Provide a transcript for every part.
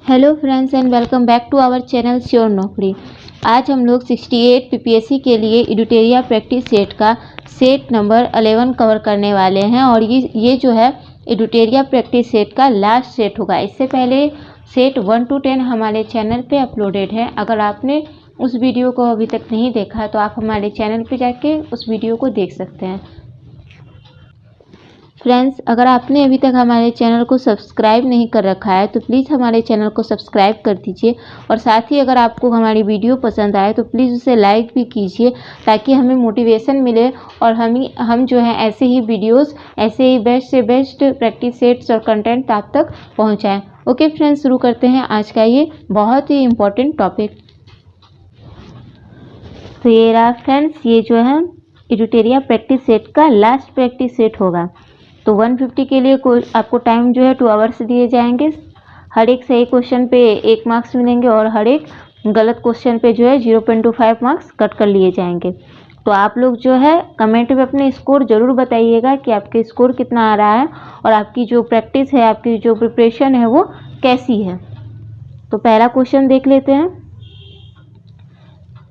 Hello friends and welcome back to our channel Sure Naukri. आज हम लोग 68 पीपीएससी के लिए एडिटोरियल प्रैक्टिस सेट का सेट नंबर 11 कवर करने वाले हैं और ये जो है एडिटोरियल प्रैक्टिस सेट का लास्ट सेट होगा। इससे पहले सेट 1 to 10 हमारे चैनल पे अपलोडेड है। अगर आपने उस वीडियो को अभी तक नहीं देखा है तो आप हमारे चैनल पे जाके उस वीडियो को देख सकते हैं। फ्रेंड्स, अगर आपने अभी तक हमारे चैनल को सब्सक्राइब नहीं कर रखा है तो प्लीज़ हमारे चैनल को सब्सक्राइब कर दीजिए और साथ ही अगर आपको हमारी वीडियो पसंद आए तो प्लीज़ उसे लाइक भी कीजिए ताकि हमें मोटिवेशन मिले और हम जो है ऐसे ही वीडियोस, ऐसे ही बेस्ट से बेस्ट प्रैक्टिस सेट्स और कंटेंट आप तक पहुँचाएँ। ओके फ्रेंड्स, शुरू करते हैं आज का ये बहुत ही इम्पोर्टेंट टॉपिक। तो ये रहा फ्रेंड्स, ये जो है एडिटोरियल प्रैक्टिस सेट का लास्ट प्रैक्टिस सेट होगा। तो 150 के लिए आपको टाइम जो है 2 आवर्स दिए जाएंगे। हर एक सही क्वेश्चन पे 1 मार्क्स मिलेंगे और हर एक गलत क्वेश्चन पे जो है 0.25 मार्क्स कट कर लिए जाएंगे। तो आप लोग जो है कमेंट में अपने स्कोर ज़रूर बताइएगा कि आपके स्कोर कितना आ रहा है और आपकी जो प्रैक्टिस है, आपकी जो प्रिपरेशन है वो कैसी है। तो पहला क्वेश्चन देख लेते हैं।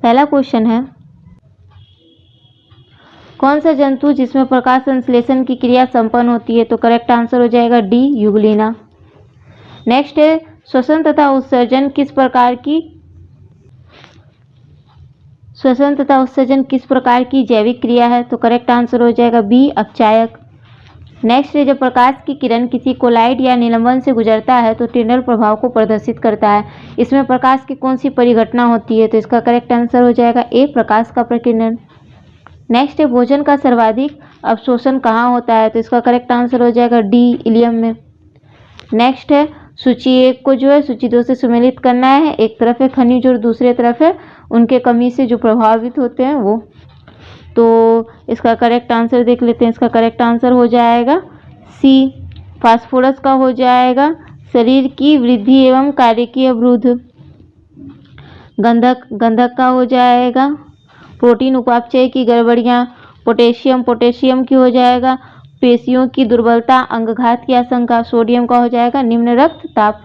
पहला क्वेश्चन है, कौन सा जंतु जिसमें प्रकाश संश्लेषण की क्रिया संपन्न होती है? तो करेक्ट आंसर हो जाएगा डी, यूग्लिना। नेक्स्ट है, श्वसन तथा उत्सर्जन किस प्रकार की जैविक क्रिया है? तो करेक्ट आंसर हो जाएगा बी, अपचायक। नेक्स्ट है, जब प्रकाश की किरण किसी कोलाइड या निलंबन से गुजरता है तो टिंडल प्रभाव को प्रदर्शित करता है। इसमें प्रकाश की कौन सी परिघटना होती है? तो इसका करेक्ट आंसर हो जाएगा ए, प्रकाश का प्रकीर्णन। नेक्स्ट है, भोजन का सर्वाधिक अवशोषण कहाँ होता है? तो इसका करेक्ट आंसर हो जाएगा डी, इलियम में। नेक्स्ट है, सूची 1 को जो है सूची 2 से सुमेलित करना है। एक तरफ है खनिज और दूसरे तरफ है उनके कमी से जो प्रभावित होते हैं वो। तो इसका करेक्ट आंसर देख लेते हैं। इसका करेक्ट आंसर हो जाएगा सी, फास्फोरस का हो जाएगा शरीर की वृद्धि एवं कार्य की अवरुद्ध। गंधक का हो जाएगा प्रोटीन उपापचय की गड़बड़ियाँ। पोटेशियम की हो जाएगा पेशियों की दुर्बलता, अंगघात की आशंका। सोडियम का हो जाएगा निम्न रक्तचाप।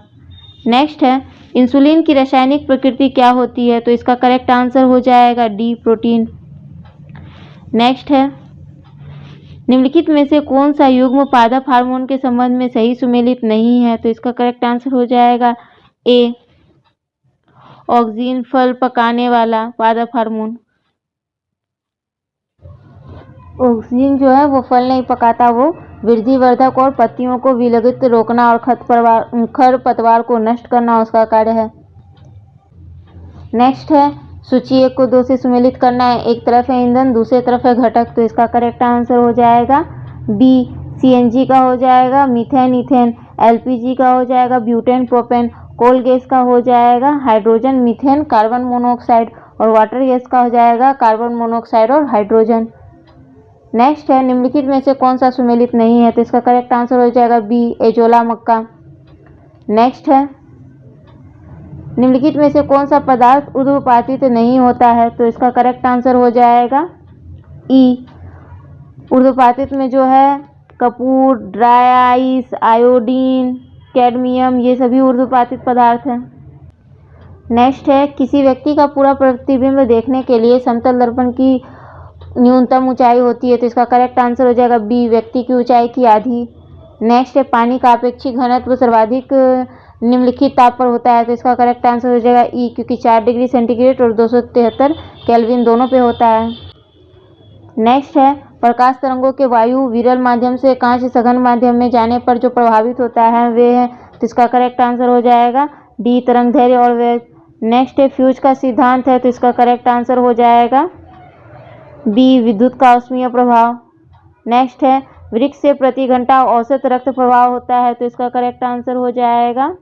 नेक्स्ट है, इंसुलिन की रासायनिक प्रकृति क्या होती है? तो इसका करेक्ट आंसर हो जाएगा डी, प्रोटीन। नेक्स्ट है, निम्नलिखित में से कौन सा युग्म पादप हार्मोन के संबंध में सही सुमेलित नहीं है? तो इसका करेक्ट आंसर हो जाएगा ए, ऑक्सिन, फल पकाने वाला पादप हार्मोन। ऑक्सिन जो है वो फल नहीं पकाता, वो वृद्धिवर्धक और पत्तियों को विलगित रोकना और खरपतवार को नष्ट करना उसका कार्य है। नेक्स्ट है, सूची 1 को 2 से सुमेलित करना है। एक तरफ है ईंधन, दूसरी तरफ है घटक। तो इसका करेक्ट आंसर हो जाएगा बी, सीएनजी का हो जाएगा मीथेन, ईथेन। एलपीजी का हो जाएगा ब्यूटेन, प्रोपेन। कोल गैस का हो जाएगा हाइड्रोजन, मीथेन, कार्बन मोनोऑक्साइड। और वाटर गैस का हो जाएगा कार्बन मोनोऑक्साइड और हाइड्रोजन। नेक्स्ट है, निम्नलिखित में से कौन सा सुमेलित नहीं है? तो इसका करेक्ट आंसर हो जाएगा बी, एजोला मक्का। नेक्स्ट है, निम्नलिखित में से कौन सा पदार्थ ऊर्ध्वपातित नहीं होता है? तो इसका करेक्ट आंसर हो जाएगा ई, ऊर्ध्वपातित में जो है Kapoor, dry ice, iodine, cadmium, ये सभी ऊर्ध्वपातित पदार्थ हैं। नेक्स्ट है, किसी व्यक्ति का पूरा प्रतिबिंब देखने के लिए समतल दर्पण की न्यूनतम ऊंचाई होती है। तो इसका करेक्ट आंसर हो जाएगा बी, व्यक्ति की ऊंचाई की आधी। नेक्स्ट है, पानी का अपेक्षित घनत्व सर्वाधिक निम्नलिखित ताप पर होता है। तो इसका करेक्ट आंसर हो जाएगा ई, क्योंकि 4 डिग्री सेंटीग्रेड और 273 केल्विन दोनों पे होता है। नेक्स्ट है, प्रकाश तरंगों के वायु विरल माध्यम से कांच सघन माध्यम में जाने पर जो प्रभावित होता है वे है। तो इसका करेक्ट आंसर हो जाएगा डी, तरंग दैर्ध्य और वेग। नेक्स्ट है, फ्यूज का सिद्धांत है। तो इसका करेक्ट आंसर हो जाएगा बी, विद्युत का औष्मीय प्रभाव। नेक्स्ट है, वृक्क से प्रति घंटा औसत रक्त प्रवाह होता है। तो इसका करेक्ट आंसर हो जाएगा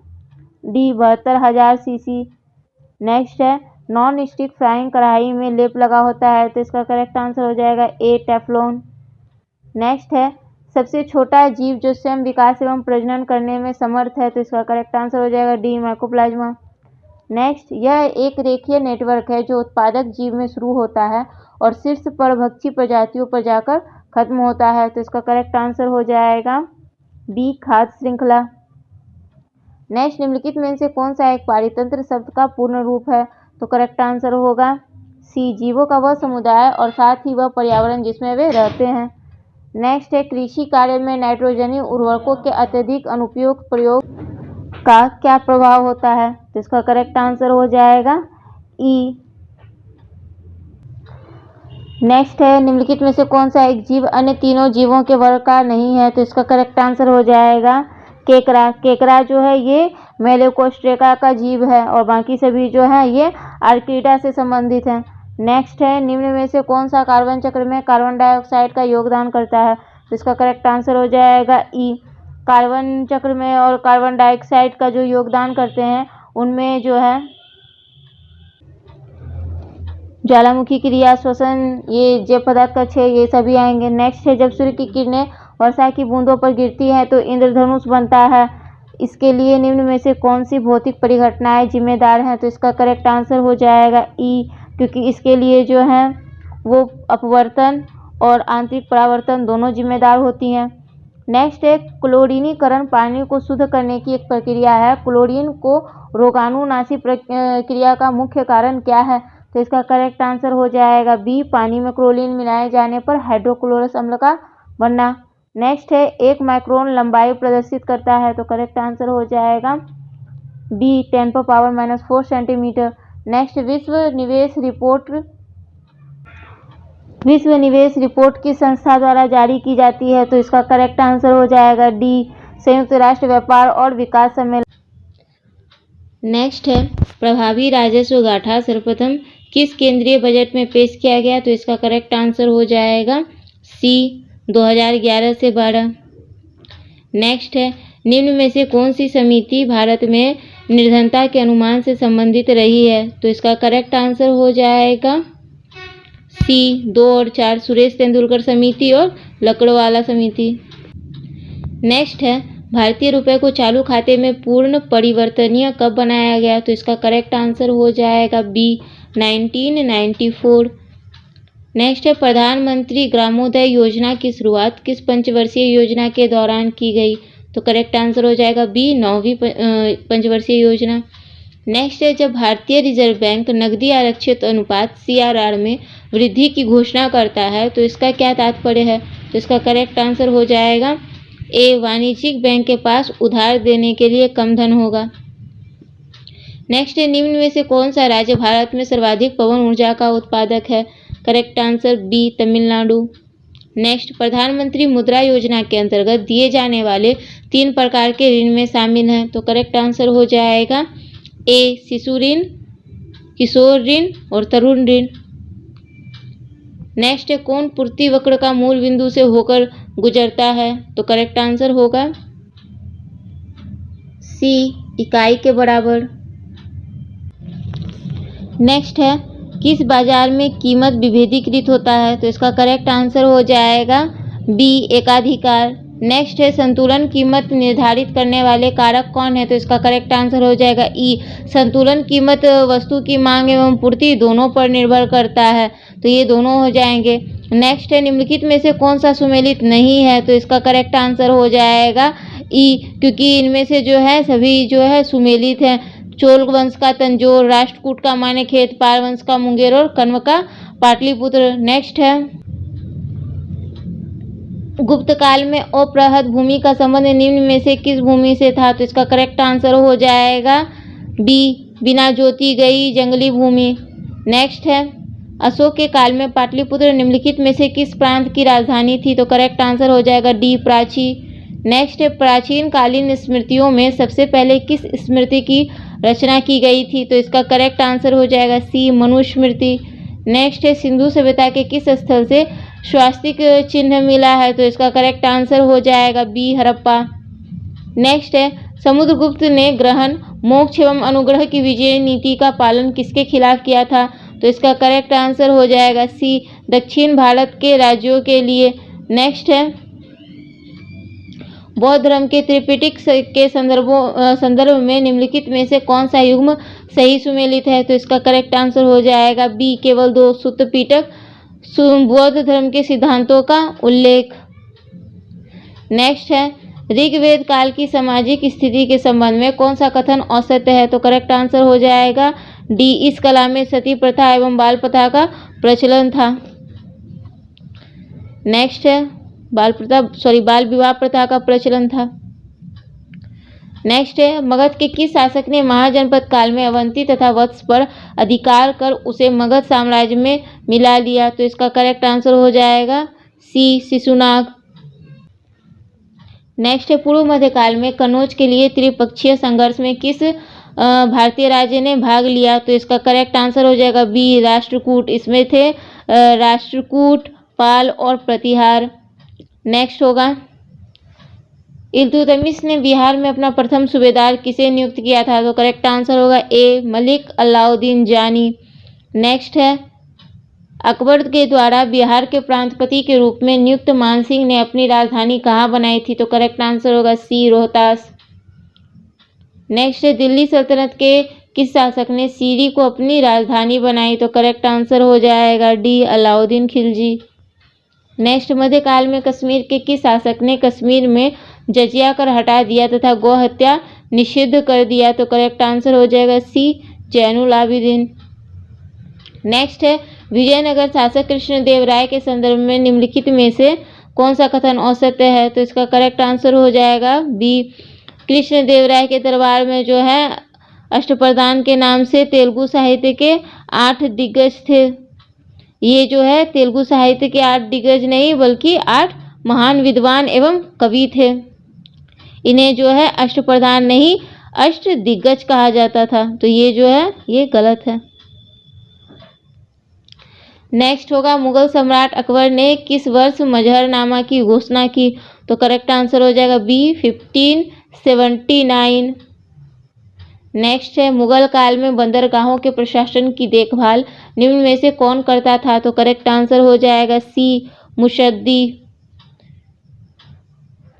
डी, 72,000 सीसी। नेक्स्ट है, नॉन स्टिक फ्राइंग कढ़ाई में लेप लगा होता है। तो इसका करेक्ट आंसर हो जाएगा ए, टेफ्लॉन। नेक्स्ट है, सबसे छोटा जीव जो स्वयं विकास एवं प्रजनन करने में समर्थ है। तो इसका करेक्ट आंसर हो जाएगा डी, माइकोप्लाज्मा। नेक्स्ट, यह एक रेखीय नेटवर्क है जो उत्पादक जीव में शुरू होता है और शीर्ष परभक्षी प्रजातियों पर जाकर खत्म होता है। तो इसका करेक्ट आंसर हो जाएगा बी, खाद्य श्रृंखला। नेक्स्ट, निम्नलिखित में से कौन सा एक पारितंत्र शब्द का पूर्ण रूप है? तो करेक्ट आंसर होगा सी, जीवों का वह समुदाय और साथ ही वह पर्यावरण जिसमें वे रहते हैं। नेक्स्ट है, कृषि कार्य में नाइट्रोजनी उर्वरकों के अत्यधिक अनुपयुक्त प्रयोग का क्या प्रभाव होता है? तो इसका करेक्ट आंसर हो जाएगा ई। नेक्स्ट है, निम्नलिखित में से कौन सा एक जीव अन्य तीनों जीवों के वर्ग का नहीं है? तो इसका करेक्ट आंसर हो जाएगा केकड़ा। केकड़ा जो है ये मेलेकोस्ट्रेका का जीव है और बाकी सभी जो है ये आर्किडा से संबंधित हैं। नेक्स्ट है, निम्न में से कौन सा कार्बन चक्र में कार्बन डाइऑक्साइड का योगदान करता है? तो इसका करेक्ट आंसर हो जाएगा ई। कार्बन चक्र में और कार्बन डाइऑक्साइड का जो योगदान करते हैं उनमें जो है ज्वालामुखी क्रिया, श्वसन, ये जैव पदार्थ का क्षय, ये सभी आएंगे। नेक्स्ट है, जब सूर्य की किरणें वर्षा की बूंदों पर गिरती है तो इंद्रधनुष बनता है। इसके लिए निम्न में से कौन सी भौतिक परिघटनाएं जिम्मेदार हैं? तो इसका करेक्ट आंसर हो जाएगा ई, क्योंकि इसके लिए जो है वो अपवर्तन और आंतरिक परावर्तन दोनों जिम्मेदार होती हैं। नेक्स्ट है, क्लोरीनीकरण पानी को शुद्ध करने की एक प्रक्रिया है। क्लोरीन को रोगाणुनाशी प्रक्रिया का मुख्य कारण क्या है? तो इसका करेक्ट आंसर हो जाएगा बी, पानी में क्लोरीन मिलाए जाने पर हाइड्रोक्लोरस अम्ल का बनना। नेक्स्ट है, 1 माइक्रोन लंबाई प्रदर्शित करता है। तो करेक्ट आंसर हो जाएगा बी, 10⁻⁻4 सेंटीमीटर। नेक्स्ट, विश्व निवेश रिपोर्ट किस संस्था द्वारा जारी की जाती है? तो इसका करेक्ट आंसर हो जाएगा डी, संयुक्त राष्ट्र व्यापार और विकास सम्मेलन। नेक्स्ट है, प्रभावी राजस्व गाथा सर्वप्रथम किस केंद्रीय बजट में पेश किया गया? तो इसका करेक्ट आंसर हो जाएगा सी, 2011 से 12। नेक्स्ट है, निम्न में से कौन सी समिति भारत में निर्धनता के अनुमान से संबंधित रही है? तो इसका करेक्ट आंसर हो जाएगा सी, 2 और 4, सुरेश तेंदुलकर समिति और लकड़वाला समिति। नेक्स्ट है, भारतीय रुपए को चालू खाते में पूर्ण परिवर्तनीय कब बनाया गया? तो इसका करेक्ट आंसर हो जाएगा बी, 1994। नेक्स्ट है, प्रधानमंत्री ग्रामोदय योजना की शुरुआत किस पंचवर्षीय योजना के दौरान की गई? तो करेक्ट आंसर हो जाएगा बी, 9वीं पंचवर्षीय योजना। नेक्स्ट है, जब भारतीय रिजर्व बैंक नकदी आरक्षित अनुपात CRR में वृद्धि की घोषणा करता है तो इसका क्या तात्पर्य है? तो इसका करेक्ट आंसर हो जाएगा ए, वाणिज्यिक बैंक के पास उधार देने के लिए कम धन होगा। नेक्स्ट है, निम्न में से कौन सा राज्य भारत में सर्वाधिक पवन ऊर्जा का उत्पादक है? Correct answer B, Tamil Nadu. Next, Pradhan Mantri Mudra योजना के अंतर्गत दिए जाने वाले 3 प्रकार के ऋण में शामिल हैं। तो करेक्ट आंसर हो जाएगा ए, शिशु ऋण, किशोर ऋण और तरुण ऋण। नेक्स्ट है, कौन पूर्ति वक्र का मूल बिंदु से होकर गुजरता है? तो करेक्ट आंसर होगा सी, इकाई के बराबर। नेक्स्ट है, किस बाजार में कीमत विभेदीकृत होता है? तो इसका करेक्ट आंसर हो जाएगा बी, एकाधिकार। नेक्स्ट है, संतुलन कीमत निर्धारित करने वाले कारक कौन है? तो इसका करेक्ट आंसर हो जाएगा ई, संतुलन कीमत वस्तु की मांग एवं पूर्ति दोनों पर निर्भर करता है। तो ये दोनों हो जाएंगे। नेक्स्ट है, निम्नलिखित में से कौन सा सुमेलित नहीं है? तो इसका करेक्ट आंसर हो जाएगा ई, क्योंकि इनमें से जो है सभी जो है सुमेलित हैं। चोल वंश का तंजौर, राष्ट्रकूट का मानेखेत, पाल वंश का मुंगेर और कण्व का पाटलिपुत्र। नेक्स्ट है, गुप्त काल में अपृहद भूमि का संबंध निम्न में से किस भूमि से था? तो इसका करेक्ट आंसर हो जाएगा बी, बिना जोती गई जंगली भूमि। नेक्स्ट है, अशोक के काल में पाटलिपुत्र निम्नलिखित में से किस प्रांत की राजधानी थी? तो करेक्ट आंसर हो जाएगा डी, प्राची। नेक्स्ट है, प्राचीन कालीन स्मृतियों में सबसे पहले किस स्मृति की रचना की गई थी? तो इसका करेक्ट आंसर हो जाएगा सी, मनुस्मृति। नेक्स्ट है, सिंधु सभ्यता के किस स्थल से स्वास्तिक चिन्ह मिला है? तो इसका करेक्ट आंसर हो जाएगा बी, हड़प्पा। नेक्स्ट है, समुद्रगुप्त ने ग्रहण, मोक्ष एवं अनुग्रह की विजय नीति का पालन किसके खिलाफ किया था? तो इसका करेक्ट आंसर हो जाएगा सी, दक्षिण भारत के राज्यों के लिए। नेक्स्ट है, बौद्ध धर्म के त्रिपिटक के संदर्भ में निम्नलिखित में से कौन सा युग्म सही सुमेलित है? तो इसका करेक्ट आंसर हो जाएगा बी, केवल 2, सुत्त पिटक, बौद्ध धर्म के सिद्धांतों का उल्लेख। नेक्स्ट है, ऋग्वेद काल की सामाजिक स्थिति के संबंध में कौन सा कथन असत्य है? तो करेक्ट आंसर हो जाएगा डी, इस कला में सती प्रथा एवं बाल प्रथा का प्रचलन था। नेक्स्ट है बाल विवाह प्रथा का प्रचलन था। नेक्स्ट है मगध के किस शासक ने महाजनपद काल में अवंती तथा वत्स पर अधिकार कर उसे मगध साम्राज्य में मिला लिया? तो इसका करेक्ट आंसर हो जाएगा सी, शिशुनाग। नेक्स्ट है पूर्व मध्यकाल में कनौज के लिए त्रिपक्षीय संघर्ष में किस भारतीय राज्य ने भाग लिया? तो इसका करेक्ट आंसर हो जाएगा बी, राष्ट्रकूट। इसमें थे राष्ट्रकूट, पाल और प्रतिहार। नेक्स्ट होगा इल्तुतमिश ने बिहार में अपना प्रथम सूबेदार किसे नियुक्त किया था? तो करेक्ट आंसर होगा ए, मलिक अलाउद्दीन जानी। नेक्स्ट है अकबर के द्वारा बिहार के प्रांतपति के रूप में नियुक्त मानसिंह ने अपनी राजधानी कहाँ बनाई थी? तो करेक्ट आंसर होगा सी, रोहतास। नेक्स्ट है दिल्ली सल्तनत के किस शासक ने सीरी को अपनी राजधानी बनाई? तो करेक्ट आंसर हो जाएगा डी, अलाउद्दीन खिलजी। नेक्स्ट मध्यकाल में कश्मीर के किस शासक ने कश्मीर में जजिया कर हटा दिया तथा गौ हत्या निषिद्ध कर दिया? तो करेक्ट आंसर हो जाएगा सी, जैनुल आबिदीन। नेक्स्ट है विजयनगर शासक कृष्णदेव राय के संदर्भ में निम्नलिखित में से कौन सा कथन असत्य है? तो इसका करेक्ट आंसर हो जाएगा बी, कृष्णदेव राय के दरबार में जो है अष्टप्रधान के नाम से तेलुगु साहित्य के 8 दिग्गज थे। ये जो है तेलुगु साहित्य के 8 दिग्गज नहीं बल्कि 8 महान विद्वान एवं कवि थे। इन्हें जो है अष्टप्रधान नहीं अष्ट दिग्गज कहा जाता था। तो ये जो है ये गलत है। नेक्स्ट होगा मुगल सम्राट अकबर ने किस वर्ष मजहरनामा की घोषणा की? तो करेक्ट आंसर हो जाएगा बी, 1579। नेक्स्ट है मुगल काल में बंदरगाहों के प्रशासन की देखभाल निम्न में से कौन करता था? तो करेक्ट आंसर हो जाएगा सी, मुशद्दी।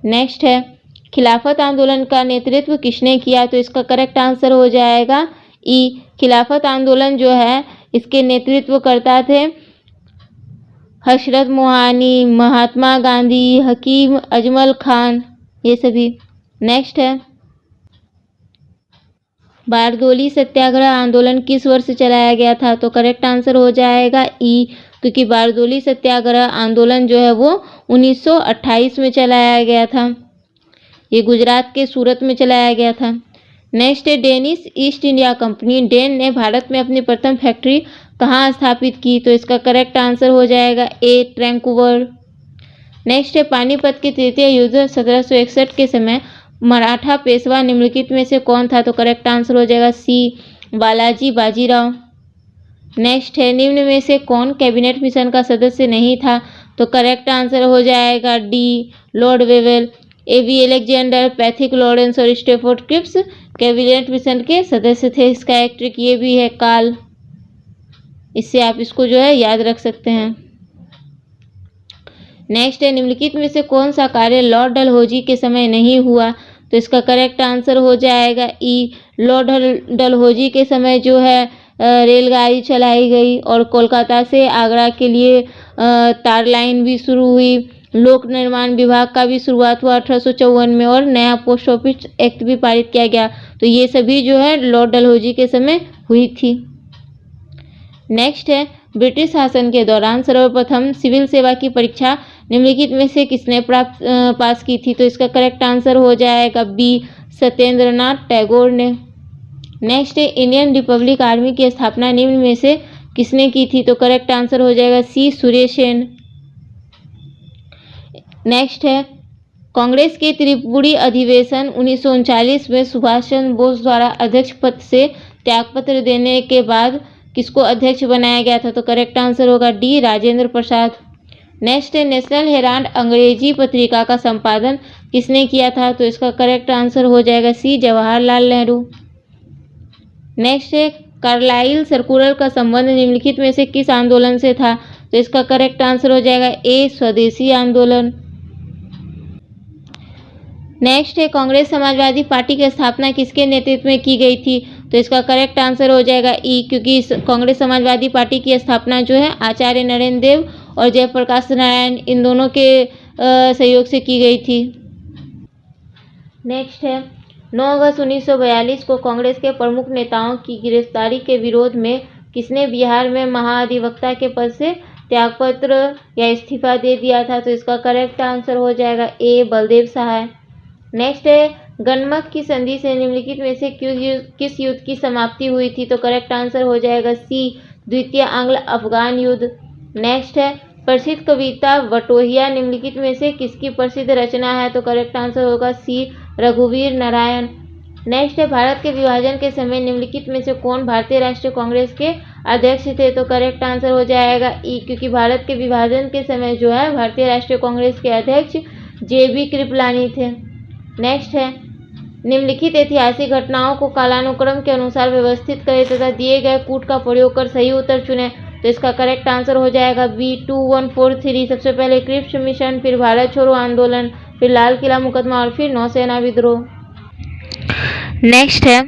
नेक्स्ट है खिलाफत आंदोलन का नेतृत्व किसने किया? तो इसका करेक्ट आंसर हो जाएगा ई, खिलाफत आंदोलन जो है इसके नेतृत्व करता थे हजरत मोहानी, महात्मा गांधी, हकीम अजमल खान, ये सभी। नेक्स्ट है बारदोली सत्याग्रह आंदोलन किस वर्ष चलाया गया था? तो करेक्ट आंसर हो जाएगा ई, क्योंकि बारदोली सत्याग्रह आंदोलन जो है वो 1928 में चलाया गया था। ये गुजरात के सूरत में चलाया गया था। नेक्स्ट है Danish East India Company Dane ने भारत में अपनी प्रथम फैक्ट्री कहाँ स्थापित की? तो इसका करेक्ट आंसर हो जाएगा ए, ट्रैंकूवर। नेक्स्ट है पानीपत के तृतीय युद्ध 1761 के समय मराठा पेशवा निम्नलिखित में से कौन था? तो करेक्ट आंसर हो जाएगा सी, बालाजी बाजीराव। नेक्स्ट है निम्न में से कौन कैबिनेट मिशन का सदस्य नहीं था? तो करेक्ट आंसर हो जाएगा डी, लॉर्ड वेवेल। एवी अलेक्जेंडर, पैथिक लॉरेंस और स्टेफोर्ड क्रिप्स कैबिनेट मिशन के सदस्य थे। इसका एक ट्रिक ये भी है काल, इससे आप इसको जो है याद रख सकते हैं। नेक्स्ट है निम्नलिखित में से कौन सा कार्य लॉर्ड डलहौजी के समय नहीं हुआ? तो इसका करेक्ट आंसर हो जाएगा ई, लॉर्ड डलहौजी के समय जो है रेलगाड़ी चलाई गई और कोलकाता से आगरा के लिए तार लाइन भी शुरू हुई। लोक निर्माण विभाग का भी शुरुआत हुआ 1854 में और नया पोस्ट ऑफिस एक्ट भी पारित किया गया। तो ये सभी जो है लॉर्ड डलहौजी के समय हुई थी। नेक्स्ट है ब्रिटिश शासन के दौरान सर्वप्रथम सिविल सेवा की परीक्षा निम्नलिखित में से किसने पास की थी? तो इसका करेक्ट आंसर हो जाएगा बी, सत्येंद्रनाथ टैगोर ने। नेक्स्ट है इंडियन रिपब्लिक आर्मी की स्थापना निम्न में से किसने की थी? तो करेक्ट आंसर हो जाएगा सी, सुरेश सेन। नेक्स्ट है कांग्रेस के त्रिपुरी अधिवेशन 1939 में सुभाष चंद्र बोस द्वारा अध्यक्ष पद से त्यागपत्र देने के बाद किसको अध्यक्ष बनाया गया था? तो करेक्ट आंसर होगा डी, राजेंद्र प्रसाद। नेक्स्ट है नेशनल हेराल्ड अंग्रेजी पत्रिका का संपादन किसने किया था? तो इसका करेक्ट आंसर हो जाएगा सी, जवाहरलाल नेहरू। नेक्स्ट है कार्लाइल सर्कुलर का संबंध निम्नलिखित में से किस आंदोलन से था? तो इसका करेक्ट आंसर हो जाएगा ए, स्वदेशी आंदोलन। नेक्स्ट है कांग्रेस समाजवादी पार्टी की स्थापना किसके नेतृत्व में की गई थी? तो इसका करेक्ट आंसर हो जाएगा ई, क्योंकि कांग्रेस समाजवादी पार्टी की स्थापना जो है आचार्य नरेंद्र देव और जयप्रकाश नारायण इन दोनों के सहयोग से की गई थी। नेक्स्ट है 9 अगस्त 1942 को कांग्रेस के प्रमुख नेताओं की गिरफ्तारी के विरोध में किसने बिहार में महाधिवक्ता के पद से त्यागपत्र या इस्तीफा दे दिया था? तो इसका करेक्ट आंसर हो जाएगा ए बलदेव सहाय। नेक्स्ट है गणमत की संधि से निम्नलिखित में से किस युद्ध की समाप्ति हुई थी? तो करेक्ट आंसर हो जाएगा सी द्वितीय आंग्ल अफगान युद्ध। नेक्स्ट है प्रसिद्ध कविता बटोहिया निम्नलिखित में से किसकी प्रसिद्ध रचना है? तो करेक्ट आंसर होगा सी रघुवीर नारायण। नेक्स्ट है भारत के विभाजन के समय निम्नलिखित में से कौन भारतीय राष्ट्रीय कांग्रेस के अध्यक्ष थे? तो करेक्ट आंसर हो जाएगा ई, क्योंकि भारत के विभाजन के समय जो है भारतीय राष्ट्रीय कांग्रेस के अध्यक्ष JB कृपलानी थे। नेक्स्ट है निम्नलिखित ऐतिहासिक घटनाओं को कालानुक्रम के अनुसार व्यवस्थित करें तथा दिए गए कूट का प्रयोग कर सही उत्तर चुनें। तो इसका करेक्ट आंसर हो जाएगा बी 2143। सबसे पहले क्रिप्स मिशन, फिर भारत छोड़ो आंदोलन, फिर लाल किला मुकदमा और फिर नौसेना विद्रोह। नेक्स्ट है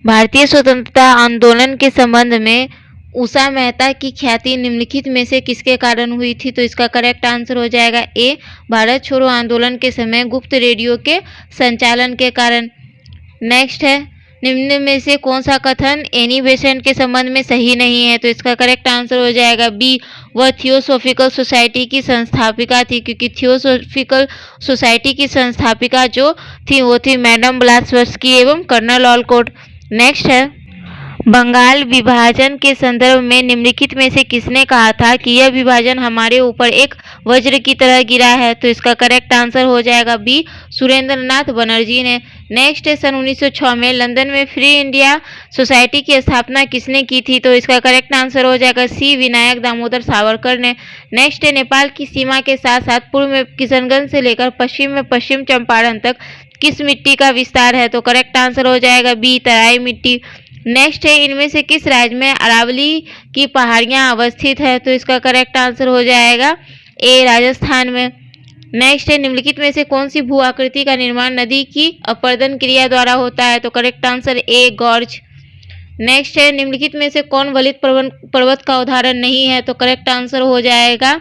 भारतीय स्वतंत्रता आंदोलन के संबंध में उषा मेहता की ख्याति निम्नलिखित में से किसके कारण हुई थी? तो इसका करेक्ट आंसर हो जाएगा ए भारत छोड़ो आंदोलन के समय गुप्त रेडियो के संचालन के कारण। नेक्स्ट है निम्न में से कौन सा कथन एनी बेसेंट के संबंध में सही नहीं है? तो इसका करेक्ट आंसर हो जाएगा बी वह थियोसॉफिकल सोसाइटी की संस्थापिका थी, क्योंकि थियोसॉफिकल सोसाइटी की संस्थापिका जो थी वो थी मैडम ब्लासवर्स्की एवं कर्नल ऑलकोट। नेक्स्ट है बंगाल विभाजन के संदर्भ में निम्नलिखित में से किसने कहा था कि यह विभाजन हमारे ऊपर एक वज्र की तरह गिरा है? तो इसका करेक्ट आंसर हो जाएगा बी सुरेंद्रनाथ बनर्जी ने। नेक्स्ट है सन 1906 में लंदन में फ्री इंडिया सोसाइटी की स्थापना किसने की थी? तो इसका करेक्ट आंसर हो जाएगा सी विनायक दामोदर सावरकर ने। नेक्स्ट है नेपाल की सीमा के साथ साथ पूर्व में किशनगंज से लेकर पश्चिम में पश्चिम चंपारण तक किस मिट्टी का विस्तार है? तो करेक्ट आंसर हो जाएगा बी तराई मिट्टी। नेक्स्ट है इनमें से किस राज्य में अरावली की पहाड़ियां अवस्थित है? तो इसका करेक्ट आंसर हो जाएगा ए राजस्थान में। नेक्स्ट है निम्नलिखित में से कौन सी भू आकृति का निर्माण नदी की अपरदन क्रिया द्वारा होता है? तो correct answer A gorge. Next है निम्नलिखित में से कौन वलित पर्वत का उदाहरण नहीं है? तो करेक्ट आंसर हो जाएगा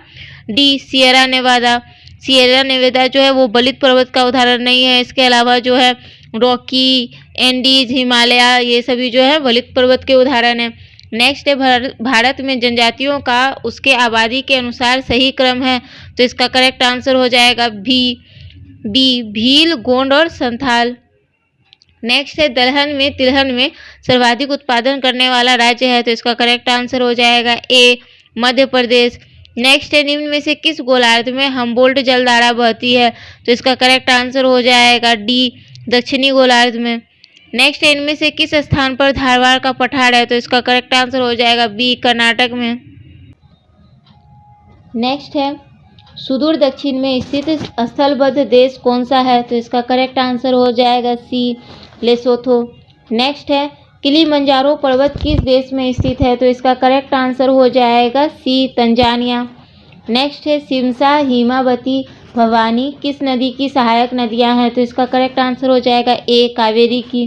D Sierra Nevada. Sierra Nevada जो है वो वलित पर्वत का उदाहरण नहीं है। इसके अलावा जो है रॉकी, एंडीज, हिमालय ये सभी जो है वलित पर्वत के उदाहरण है। नेक्स्ट है भारत में जनजातियों का उसके आबादी के अनुसार सही क्रम है। तो इसका करेक्ट आंसर हो जाएगा बी भील, गोंड और संथाल। नेक्स्ट है तिलहन में सर्वाधिक उत्पादन करने वाला राज्य है। तो इसका करेक्ट आंसर हो जाएगा ए मध्य प्रदेश। नेक्स्ट है निम्न में से किस गोलार्ध में हम्बोल्ट जलधारा बहती है? तो इसका करेक्ट आंसर हो जाएगा डी दक्षिणी गोलार्ध में। नेक्स्ट है इनमें से किस स्थान पर धारवाड़ का पठार है? तो इसका करेक्ट आंसर हो जाएगा बी कर्नाटक में। नेक्स्ट है सुदूर दक्षिण में स्थित स्थलबद्ध देश कौन सा है? तो इसका करेक्ट आंसर हो जाएगा सी लेसोथो। नेक्स्ट है किलिमंजारो पर्वत किस देश में स्थित है? तो इसका करेक्ट आंसर हो जाएगा सी तंजानिया। नेक्स्ट है सिमसा, हिमावती, भवानी किस नदी की सहायक नदियां हैं? तो इसका करेक्ट आंसर हो जाएगा ए कावेरी की।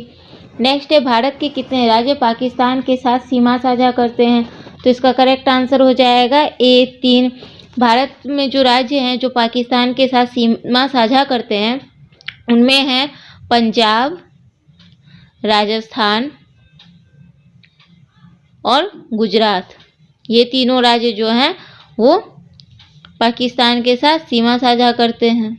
नेक्स्ट है भारत के कितने राज्य पाकिस्तान के साथ सीमा साझा करते हैं? तो इसका करेक्ट आंसर हो जाएगा ए 3। भारत में जो राज्य हैं जो पाकिस्तान के साथ सीमा साझा करते हैं उनमें हैं पंजाब, राजस्थान और गुजरात। ये तीनों राज्य जो हैं वो पाकिस्तान के साथ सीमा साझा करते हैं।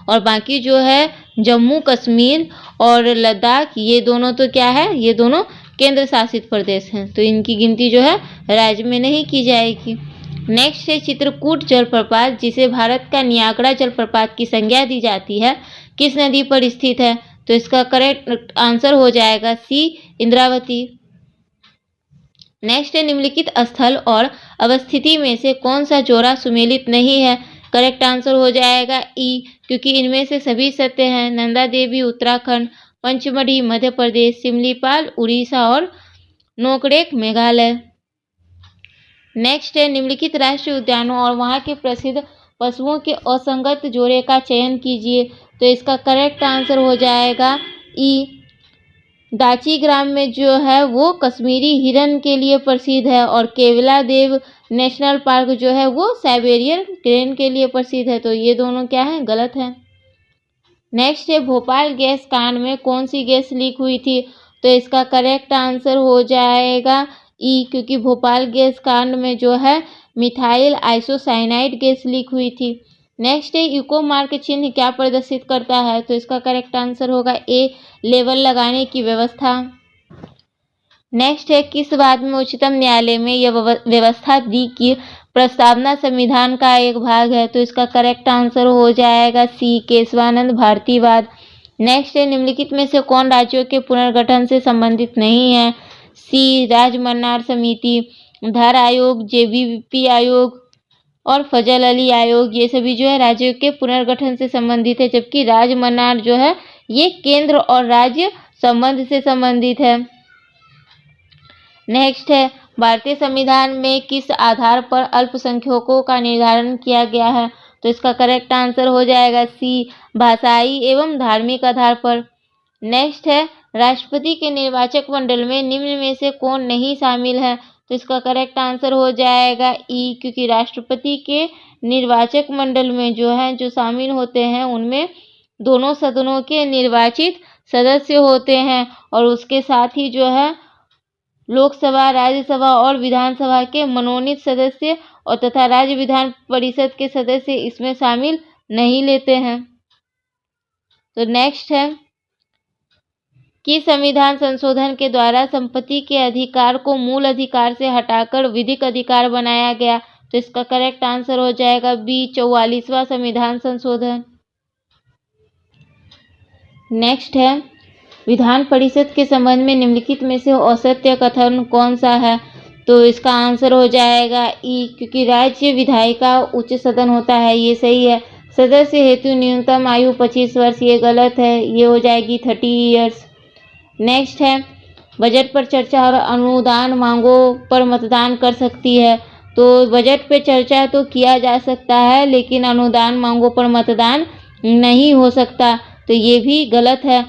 और बाकी जो है जम्मू कश्मीर और लद्दाख ये दोनों तो क्या है, ये दोनों केंद्र शासित प्रदेश हैं, तो इनकी गिनती जो है राज्य में नहीं की जाएगी। नेक्स्ट है चित्रकूट जलप्रपात जिसे भारत का नियाग्रा जलप्रपात की संज्ञा दी जाती है किस नदी पर स्थित है? तो इसका करेक्ट आंसर हो जाएगा सी इंद्रावती। नेक्स्ट है निम्नलिखित स्थल और अवस्थिति में से कौन सा जोड़ा सुमेलित नहीं है? करेक्ट आंसर हो जाएगा ई, क्योंकि इनमें से सभी सत्य हैं। नंदा देवी उत्तराखंड, पंचमढ़ी मध्य प्रदेश, सिमलीपाल उड़ीसा और नोकरेक मेघालय। नेक्स्ट है निम्नलिखित राष्ट्रीय उद्यानों और वहां के प्रसिद्ध पशुओं के असंगत जोड़े का चयन कीजिए। तो इसका करेक्ट आंसर हो जाएगा ई। दाची ग्राम में जो है वो कश्मीरी हिरन के लिए प्रसिद्ध है और केवला देव नेशनल पार्क जो है वो साइबेरियन क्रेन के लिए प्रसिद्ध है। तो ये दोनों क्या है, गलत है। नेक्स्ट है भोपाल गैस कांड में कौन सी गैस लीक हुई थी, तो इसका करेक्ट आंसर हो जाएगा ई, क्योंकि भोपाल गैस कांड में जो है मिथाइल आइसोसाइनाइड गैस लीक हुई थी। नेक्स्ट है इको मार्क चिन्ह क्या प्रदर्शित करता है, तो इसका करेक्ट आंसर होगा ए, लेबल लगाने की व्यवस्था। नेक्स्ट है किस बात में उच्चतम न्यायालय में यह व्यवस्था दी कि प्रस्तावना संविधान का एक भाग है, तो इसका करेक्ट आंसर हो जाएगा सी, केशवानंद भारतीवाद। नेक्स्ट है निम्नलिखित में से कौन राज्यों के पुनर्गठन से संबंधित नहीं है, सी राजमन्नार समिति, धार आयोग, जेबीपी आयोग और फजल अली आयोग। ये सभी जो है राज्यों के पुनर्गठन से संबंधित है, जबकि राजमन्नार जो है ये केंद्र और राज्य संबंध से संबंधित है। नेक्स्ट है भारतीय संविधान में किस आधार पर अल्पसंख्यकों का निर्धारण किया गया है, तो इसका करेक्ट आंसर हो जाएगा सी, भाषाई एवं धार्मिक आधार पर। नेक्स्ट है राष्ट्रपति के निर्वाचक मंडल में निम्न में से कौन नहीं शामिल है, तो इसका करेक्ट आंसर हो जाएगा ई, क्योंकि राष्ट्रपति के निर्वाचक मंडल में जो है जो शामिल होते हैं उनमें दोनों सदनों के निर्वाचित सदस्य होते हैं और उसके साथ ही जो है लोकसभा, राज्यसभा और विधानसभा के मनोनीत सदस्य और तथा राज्य विधान परिषद के सदस्य इसमें शामिल नहीं लेते हैं। तो नेक्स्ट है कि संविधान संशोधन के द्वारा संपत्ति के अधिकार को मूल अधिकार से हटाकर विधिक अधिकार बनाया गया, तो इसका करेक्ट आंसर हो जाएगा बी, 44वां संविधान संशोधन। नेक्स्ट है विधान परिषद के संबंध में निम्नलिखित में से असत्य कथन कौन सा है, तो इसका आंसर हो जाएगा ई, क्योंकि राज्य विधायिका उच्च सदन होता है, ये सही है। सदस्य हेतु न्यूनतम आयु 25 वर्ष, ये गलत है, ये हो जाएगी 30 ईयर्स। नेक्स्ट है बजट पर चर्चा और अनुदान मांगों पर मतदान कर सकती है, तो बजट पे चर्चा तो किया जा सकता है लेकिन अनुदान मांगों पर मतदान नहीं हो सकता, तो ये भी गलत है।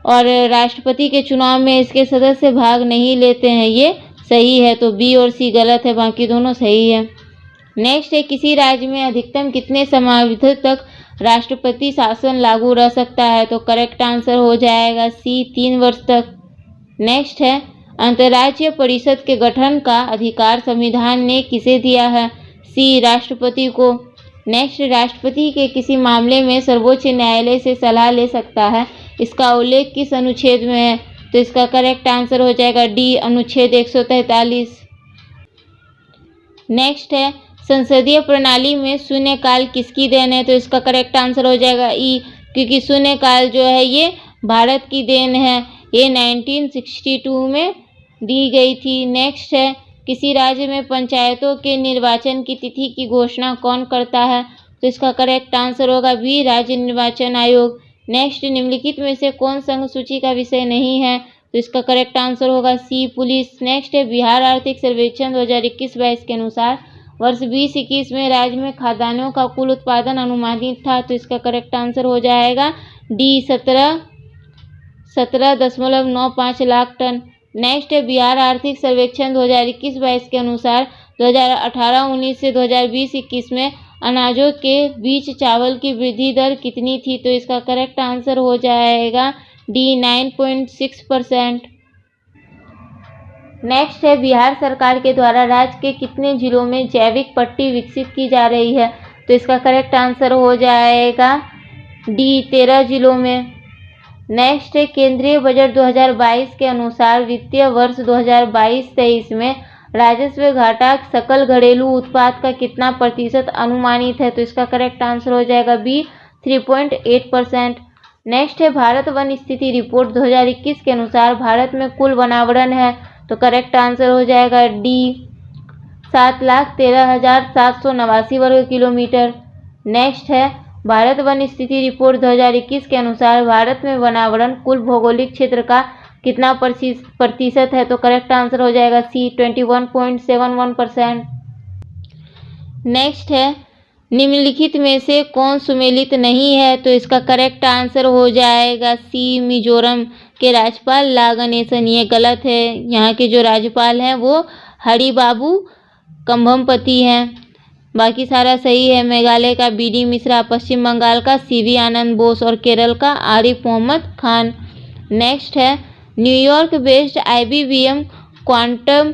और राष्ट्रपति के चुनाव में इसके सदस्य भाग नहीं लेते हैं, ये सही है, तो बी और सी गलत है, बाकी दोनों सही है। नेक्स्ट है किसी राज्य में अधिकतम कितने समयावधि तक राष्ट्रपति शासन लागू रह सकता है, तो करेक्ट आंसर हो जाएगा सी, 3 वर्ष तक। नेक्स्ट है अंतर्राज्यीय परिषद के गठन का अधिकार संविधान ने किसे दिया है, सी, राष्ट्रपति को। नेक्स्ट राष्ट्रपति के किसी मामले में सर्वोच्च न्यायालय से सलाह ले सकता है, इसका उल्लेख किस अनुच्छेद में है, तो इसका करेक्ट आंसर हो जाएगा डी, अनुच्छेद 143। नेक्स्ट है संसदीय प्रणाली में शून्यकाल किसकी देन है, तो इसका करेक्ट आंसर हो जाएगा ई, क्योंकि शून्यकाल जो है ये भारत की देन है, ये 1962 में दी गई थी। नेक्स्ट है किसी राज्य में पंचायतों के निर्वाचन की तिथि की घोषणा कौन करता है, तो इसका करेक्ट आंसर होगा बी, राज्य निर्वाचन आयोग। नेक्स्ट निम्नलिखित में से कौन संघ सूची का विषय नहीं है, तो इसका करेक्ट आंसर होगा सी, पुलिस। नेक्स्ट है बिहार आर्थिक सर्वेक्षण 2021-22 के अनुसार वर्ष 2021 में राज्य में खाद्यान्नों का कुल उत्पादन अनुमानित था, तो इसका करेक्ट आंसर हो जाएगा डी, 17.95 लाख टन। नेक्स्ट है बिहार आर्थिक सर्वेक्षण 2021-22 के अनुसार 2018-19 से 2020-21 में अनाजों के बीच चावल की वृद्धि दर कितनी थी, तो इसका करेक्ट आंसर हो जाएगा डी, 9.6%। नेक्स्ट है बिहार सरकार के द्वारा राज्य के कितने जिलों में जैविक पट्टी विकसित की जा रही है, तो इसका करेक्ट आंसर हो जाएगा डी, 13 जिलों में। नेक्स्ट है केंद्रीय बजट 2022 के अनुसार वित्तीय वर्ष 2022-23 में राजस्व घाटा सकल घरेलू उत्पाद का कितना प्रतिशत अनुमानित है, तो इसका करेक्ट आंसर हो जाएगा बी, 3.8%। नेक्स्ट है भारत वन स्थिति रिपोर्ट 2021 के अनुसार भारत में कुल वनावरण है, तो करेक्ट आंसर हो जाएगा डी, 7,13,789 वर्ग किलोमीटर। नेक्स्ट है भारत वन स्थिति रिपोर्ट 2021 के अनुसार भारत में वनावरण कुल भौगोलिक क्षेत्र का कितना प्रतिशत है, तो करेक्ट आंसर हो जाएगा सी, 21.71%। नेक्स्ट है निम्नलिखित में से कौन सुमेलित नहीं है, तो इसका करेक्ट आंसर हो जाएगा सी, मिजोरम के राज्यपाल ला गणेशन, ये गलत है। यहाँ के जो राज्यपाल हैं वो हरिबाबू कंभमपति हैं। बाकी सारा सही है। मेघालय का बी.डी. मिश्रा, पश्चिम बंगाल का सी.वी. आनंद बोस और केरल का आरिफ मोहम्मद खान। नेक्स्ट है New York based IBM quantum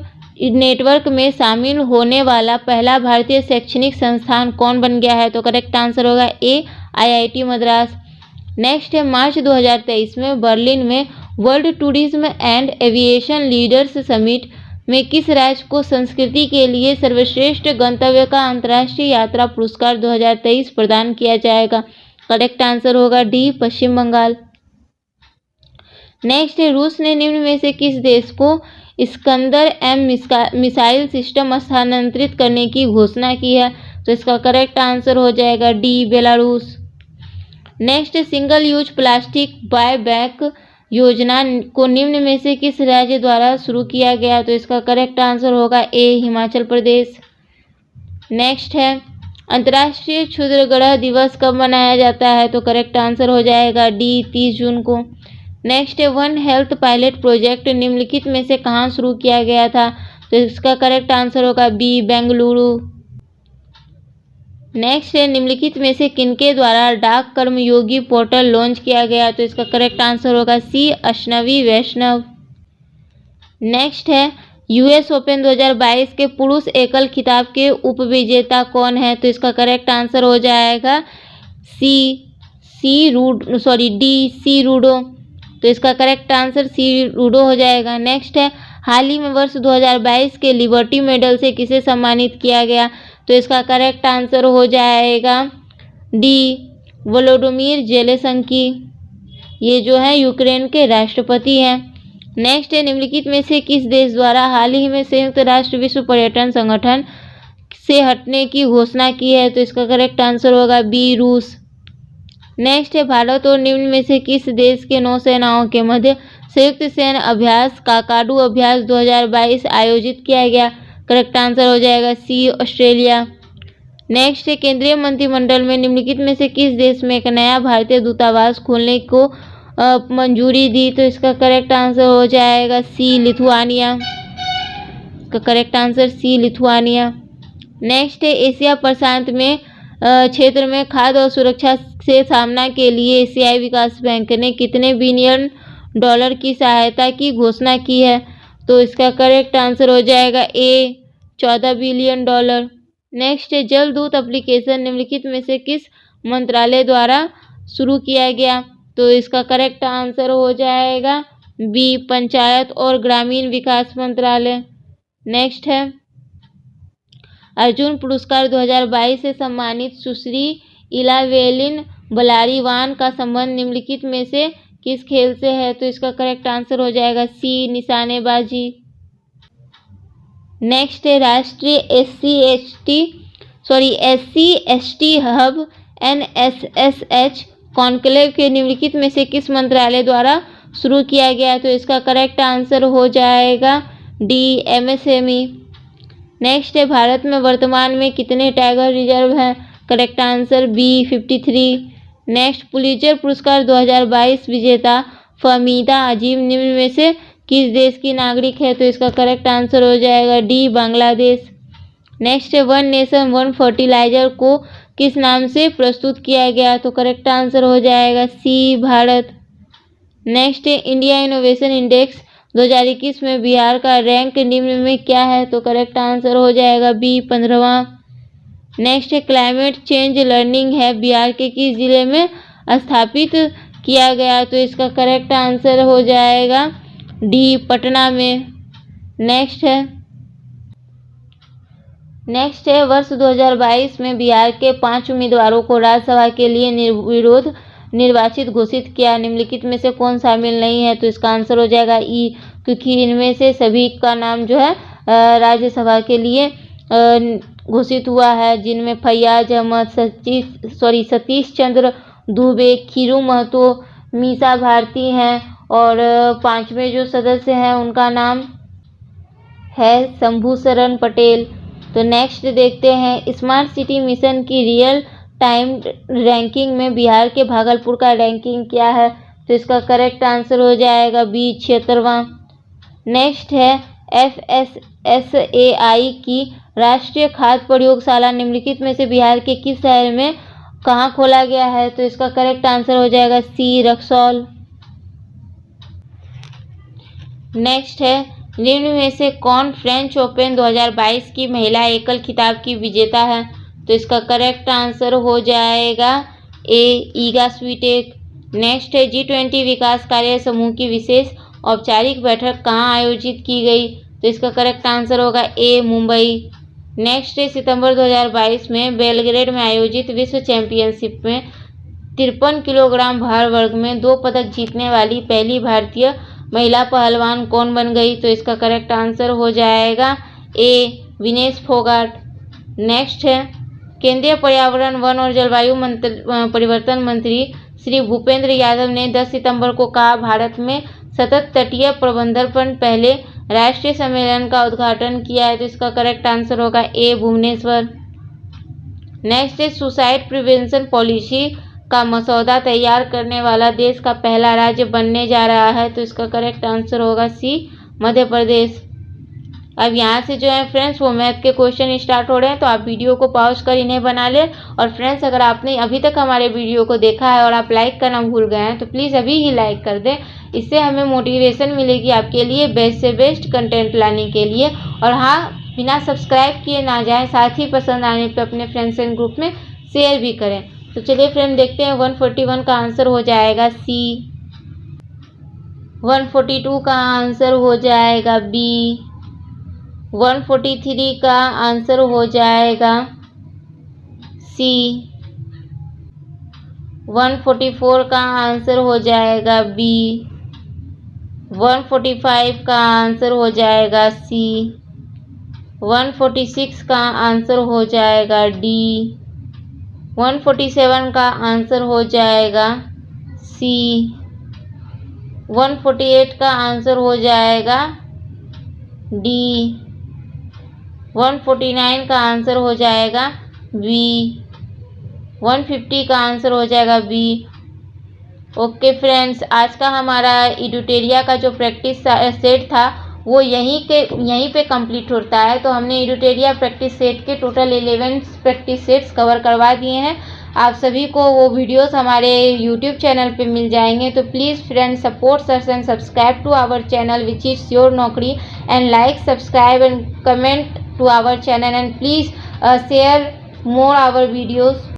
network में शामिल होने वाला पहला भारतीय शैक्षणिक संस्थान कौन बन गया है? तो करेक्ट आंसर होगा ए IIT मद्रास। नेक्स्ट है मार्च 2023 में बर्लिन में world tourism and aviation leaders summit में किस राज्य को संस्कृति के लिए सर्वश्रेष्ठ गंतव्य का अंतर्राष्ट्रीय यात्रा पुरस्कार 2023 प्रदान किया जाएगा? करेक्ट आंसर होगा डी पश्चिम बंगाल। नेक्स्ट है रूस ने निम्न में से किस देश को इस्कंदर-M मिसाइल सिस्टम स्थानांतरित करने की घोषणा की है? तो इसका करेक्ट आंसर हो जाएगा D Belarus. Next single use plastic buy back योजना को निम्न में से किस राज्य द्वारा शुरू किया गया? तो इसका करेक्ट आंसर होगा ए हिमाचल प्रदेश। नेक्स्ट है अंतर्राष्ट्रीय क्षुद्र ग्रह दिवस कब मनाया जाता है? तो करेक्ट आंसर हो जाएगा डी 30 जून को। नेक्स्ट है वन हेल्थ पायलट प्रोजेक्ट निम्नलिखित में से कहाँ शुरू किया गया था? तो इसका करेक्ट आंसर होगा बी बेंगलुरु। नेक्स्ट है निम्नलिखित में से किनके द्वारा डाक कर्मयोगी पोर्टल लॉन्च किया गया? तो इसका करेक्ट आंसर होगा सी अश्नवी वैष्णव। नेक्स्ट है US ओपन 2022 के पुरुष एकल खिताब के उपविजेता कौन है? तो इसका करेक्ट आंसर हो जाएगा डी सी रूडो। तो इसका करेक्ट आंसर सी रूडो हो जाएगा। नेक्स्ट है हाल ही में वर्ष 2022 के लिबर्टी मेडल से किसे सम्मानित किया गया? तो इसका करेक्ट आंसर हो जाएगा डी वोलोडिमिर जेलेंस्की। ये जो है यूक्रेन के राष्ट्रपति हैं। नेक्स्ट है निम्नलिखित में से किस देश द्वारा हाल ही में संयुक्त राष्ट्र विश्व पर्यटन संगठन से हटने की घोषणा की है? तो इसका करेक्ट आंसर होगा बी रूस। नेक्स्ट है भारत और निम्न में से किस देश के नौसेनाओं के मध्य संयुक्त सैन्य अभ्यास काकाडू अभ्यास 2022 आयोजित किया गया? करेक्ट आंसर हो जाएगा सी ऑस्ट्रेलिया। नेक्स्ट है केंद्रीय मंत्रिमंडल में निम्नलिखित में से किस देश में एक नया भारतीय दूतावास खोलने को मंजूरी दी? तो इसका करेक्ट आंसर हो जाएगा सी लिथुआनिया। इसका correct answer C Lithuania. Next है एशिया प्रशांत में क्षेत्र में खाद्य और सुरक्षा से सामना के लिए एशियाई विकास बैंक ने कितने बिलियन डॉलर की सहायता की घोषणा की है? तो इसका करेक्ट आंसर हो जाएगा ए 14 बिलियन डॉलर। नेक्स्ट है जल दूत एप्लीकेशन निम्नलिखित में से किस मंत्रालय द्वारा शुरू किया गया? तो इसका करेक्ट आंसर हो जाएगा बी पंचायत और ग्रामीण विकास मंत्रालय। नेक्स्ट है अर्जुन पुरस्कार 2022 से सम्मानित सुश्री इलावेलिन बलारीवान का संबंध निम्नलिखित में से किस खेल से है? तो इसका करेक्ट आंसर हो जाएगा सी निशानेबाजी। नेक्स्ट है राष्ट्रीय SC/ST हब NSSH कॉन्क्लेव के निम्नलिखित में से किस मंत्रालय द्वारा शुरू किया गया? तो इसका करेक्ट आंसर हो जाएगा डी MSME। नेक्स्ट है भारत में वर्तमान में कितने टाइगर रिजर्व हैं? Correct answer B 53। Next Pulitzer पुरस्कार 2022 विजेता फहमीदा अजीम निम्न में से किस देश की नागरिक है? तो इसका करेक्ट आंसर हो जाएगा डी बांग्लादेश। नेक्स्ट है वन नेशन वन फर्टिलाइजर को किस नाम से प्रस्तुत किया गया? तो करेक्ट आंसर हो जाएगा सी भारत। नेक्स्ट है इंडिया इनोवेशन इंडेक्स 2021 में बिहार का रैंक निम्न में क्या है? तो करेक्ट आंसर हो जाएगा बी 15वां। नेक्स्ट है क्लाइमेट चेंज लर्निंग है बिहार के किस जिले में स्थापित किया गया? तो इसका करेक्ट आंसर हो जाएगा डी पटना में। नेक्स्ट है वर्ष 2022 में बिहार के 5 उम्मीदवारों को राज्यसभा के लिए निर्विरोध निर्वाचित घोषित किया। निम्नलिखित में से कौन शामिल नहीं है? तो इसका आंसर हो जाएगा ई, क्योंकि इनमें से सभी का नाम जो है राज्यसभा के लिए घोषित हुआ है, जिनमें फैयाज अहमद, सतीश चंद्र दुबे, खीरू महतो, मीसा भारती हैं और 5वें जो सदस्य हैं उनका नाम है शंभू शरण पटेल। तो नेक्स्ट देखते हैं स्मार्ट सिटी मिशन की रियल टाइम रैंकिंग में बिहार के भागलपुर का रैंकिंग क्या है? तो इसका करेक्ट आंसर हो जाएगा बी 76वां। नेक्स्ट है FSSAI की राष्ट्रीय खाद्य प्रयोगशाला निम्नलिखित में से बिहार के किस शहर में कहाँ खोला गया है? तो इसका करेक्ट आंसर हो जाएगा सी, रक्सौल। नेक्स्ट है, निम्न में से कौन फ्रेंच ओपन 2022 की महिला एकल खिताब की विजेता है? तो इसका करेक्ट आंसर हो जाएगा ए, ईगा स्वीटेक। नेक्स्ट है, G20 विकास कार्य समूह की विशेष औपचारिक बैठक कहाँ आयोजित की गई? तो इसका करेक्ट आंसर होगा ए, मुंबई। नेक्स्ट है, सितंबर 2022 में बेलग्रेड में आयोजित विश्व चैंपियनशिप में 53 किलोग्राम भार वर्ग में 2 पदक जीतने वाली पहली भारतीय महिला पहलवान कौन बन गई? तो इसका करेक्ट आंसर हो जाएगा ए, विनेश फोगाट। नेक्स्ट है, केंद्रीय पर्यावरण, वन और जलवायु परिवर्तन मंत्री श्री भूपेंद्र यादव ने 10 सितंबर को कहा भारत में सतत तटीय प्रबंधन पर पहले राष्ट्रीय सम्मेलन का उद्घाटन किया है। तो इसका करेक्ट आंसर होगा ए, भुवनेश्वर। नेक्स्ट है, सुसाइड प्रिवेंशन पॉलिसी का मसौदा तैयार करने वाला देश का पहला राज्य बनने जा रहा है। तो इसका करेक्ट आंसर होगा सी, मध्य प्रदेश। अब यहाँ से जो है फ्रेंड्स वो मैथ के क्वेश्चन स्टार्ट हो रहे हैं, तो आप वीडियो को पॉज कर इन्हें बना लें। और फ्रेंड्स, अगर आपने अभी तक हमारे वीडियो को देखा है और आप लाइक करना भूल गए हैं तो प्लीज़ अभी ही लाइक कर दें। इससे हमें मोटिवेशन मिलेगी आपके लिए बेस्ट से बेस्ट कंटेंट लाने के लिए। और हाँ, बिना सब्सक्राइब किए ना जाएं, साथ ही पसंद आने पर अपने फ्रेंड्स एंड ग्रुप में शेयर भी करें। तो चलिए फ्रेंड, देखते हैं 141 का आंसर हो जाएगा सी, 142 का आंसर हो जाएगा बी, 143 का आंसर हो जाएगा सी, 144 का आंसर हो जाएगा बी, 145 का आंसर हो जाएगा सी, 146 का आंसर हो जाएगा डी, 147 का आंसर हो जाएगा सी, 148 का आंसर हो जाएगा डी, 149 का आंसर हो जाएगा बी, 150 का आंसर हो जाएगा बी। ओके फ्रेंड्स, आज का हमारा एडुटेरिया का जो प्रैक्टिस सेट था वो यहीं पे कंप्लीट होता है। तो हमने एडुटेरिया प्रैक्टिस सेट के टोटल 11 प्रैक्टिस सेट्स कवर करवा दिए हैं। आप सभी को वो वीडियोस हमारे यूट्यूब चैनल पे मिल जाएंगे। तो please friends, support us and subscribe to our channel which is your Naukri, and like, subscribe and comment to our channel, and please share more our videos